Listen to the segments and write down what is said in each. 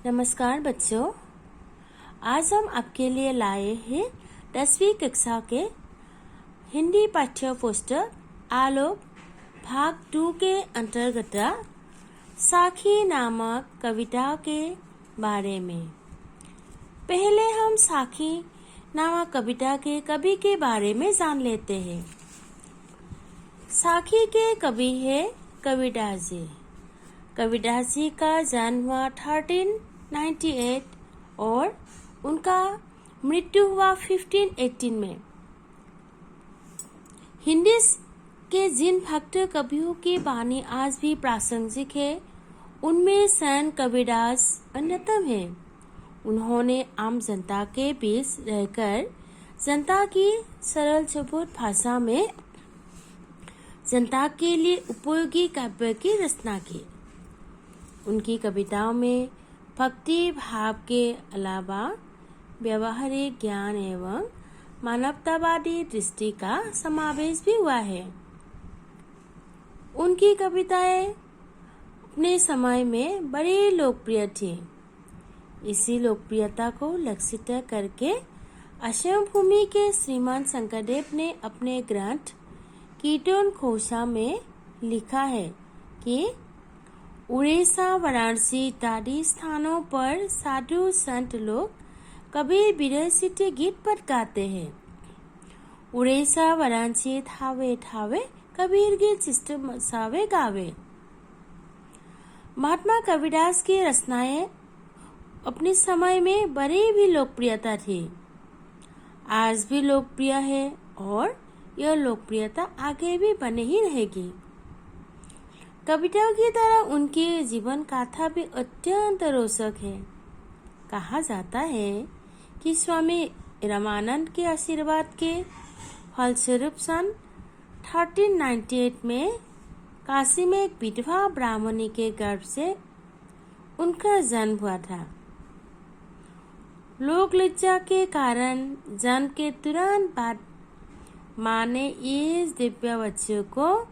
नमस्कार बच्चों, आज हम आपके लिए लाए हैं 10वीं कक्षा के हिंदी पाठ्य पुस्तक आलोक भाग 2 के अंतर्गत साखी नामक कविता के बारे में। पहले हम साखी नामक कविता के कवि के बारे में जान लेते हैं। साखी के कवि है कबीरदास जी। कबीरदास जी का जन्म हुआ 1398 और उनका मृत्यु हुआ 1518 में। हिंदी के जिन भक्त कवियों की वाणी आज भी प्रासंगिक है, उनमें संत कबीरदास अन्यतम है। उन्होंने आम जनता के बीच रहकर जनता की सरल चबुत भाषा में जनता के लिए उपयोगी काव्य की रचना की। उनकी कविताओं में भक्ति भाव के अलावा व्यवहारिक ज्ञान एवं मानवतावादी दृष्टि का समावेश भी हुआ है। उनकी कविताएं अपने समय में बड़ी लोकप्रिय थी। इसी लोकप्रियता को लक्षित करके असम भूमि के श्रीमान शंकरदेव ने अपने ग्रंथ कीर्तन घोषा में लिखा है कि उड़ीसा, वाराणसी इत्यादि स्थानों पर साधु संत लोग कबीर विरचित गीत पर गाते हैं। उड़ीसा, वाराणसी थावे थावे कबीर गीत चिष्ट मसावे गावे। महात्मा कबीरदास की रचनाएं अपने समय में बड़ी भी लोकप्रियता थी, आज भी लोकप्रिय है और यह लोकप्रियता आगे भी बनी ही रहेगी। कविताओं की तरह उनकी जीवन गाथा भी अत्यंत रोचक है। कहा जाता है कि स्वामी रामानंद के आशीर्वाद के फलस्वरूप सन 1398 में काशी में एक विधवा ब्राह्मणी के गर्भ से उनका जन्म हुआ था। लोक लज्जा के कारण जन्म के तुरंत बाद माँ ने इस दिव्य बच्चे को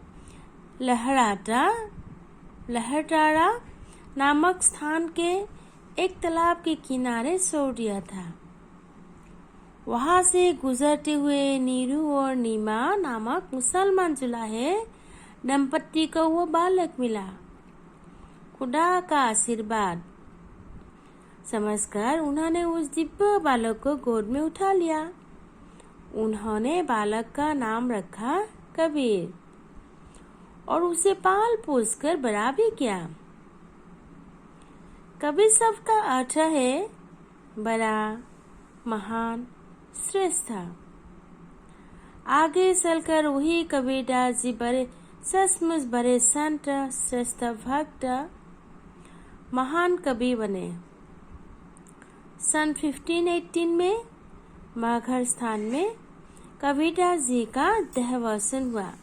लहरटारा नामक स्थान के एक तालाब के किनारे छोड़ दिया था। वहां से गुजरते हुए नीरू और नीमा नामक मुसलमान जुलाहे दंपति को वो बालक मिला। खुदा का आशीर्वाद समझकर उन्होंने उस दिव्य बालक को गोद में उठा लिया। उन्होंने बालक का नाम रखा कबीर और उसे पाल पोस कर बड़ा भी किया। कबीर शब्द का अर्थ है बड़ा, महान, श्रेष्ठ। आगे चलकर वही कबीरदास जी बड़े सचमुच बड़े संत, श्रेष्ठ भक्त, महान कवि बने। सन 1518 में माघर स्थान में कबीरदास जी का देहावसान हुआ।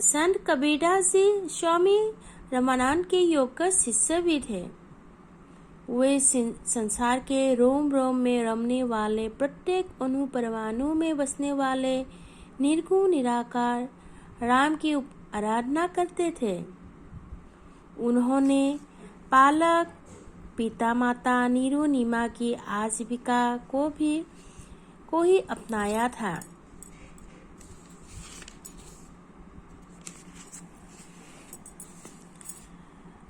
संत कबीरदास जी स्वामी रामानंद के योग का शिष्य भी थे। वे संसार के रोम रोम में रमने वाले, प्रत्येक अणु परमाणु में बसने वाले निर्गुण निराकार राम की आराधना करते थे। उन्होंने पालक पिता माता नीरू नीमा की आजीविका को ही अपनाया था।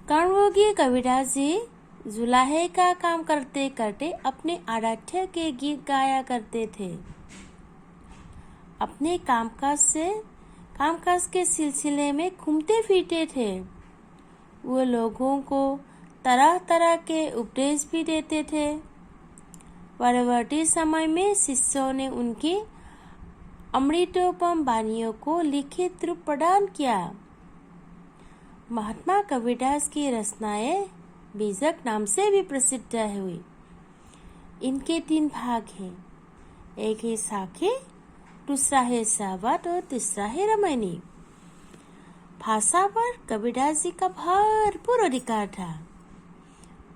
कर्मयोगी कबीरदास जी जुलाहे का काम करते करते अपने आराध्य के गीत गाया करते थे। अपने कामकाज के सिलसिले में घूमते फिरते थे। वो लोगों को तरह तरह के उपदेश भी देते थे। परवर्ती समय में शिष्यों ने उनकी अमृतोपम वाणियों को लिखित रूप प्रदान किया। महात्मा कबीरदास की रचनाएं बीजक नाम से भी प्रसिद्ध हुई। इनके 3 भाग हैं। एक है साखी, दूसरा है सावत और तीसरा है रामायणी। भाषा पर कबीरदास जी का भरपूर अधिकार था।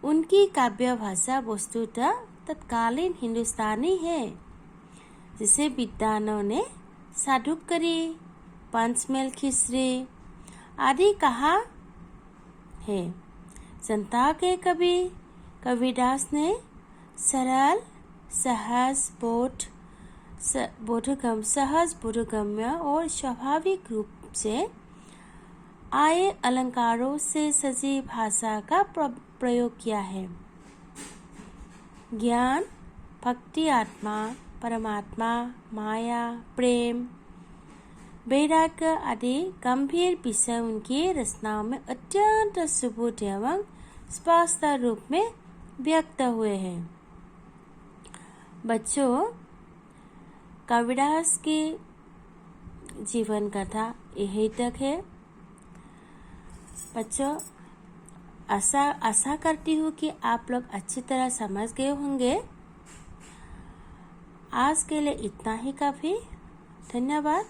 उनकी काव्य भाषा वस्तुतः तत्कालीन हिंदुस्तानी है, जिसे विद्वानों ने साधुकरी, पंचमेल खिसरी आदि कहा है। जनता के कवि कबीरदास ने सरल सहज बोधगम्य और स्वाभाविक रूप से आए अलंकारों से सजी भाषा का प्रयोग किया है। ज्ञान, भक्ति, आत्मा, परमात्मा, माया, प्रेम, वैराग्य आदि गंभीर विषय उनकी रचनाओं में अत्यंत सुबोध एवं स्पष्ट रूप में व्यक्त हुए हैं। बच्चों, कबीरदास की जीवन कथा यही तक है। बच्चों, आशा करती हूँ कि आप लोग अच्छी तरह समझ गए होंगे। आज के लिए इतना ही काफ़ी। धन्यवाद।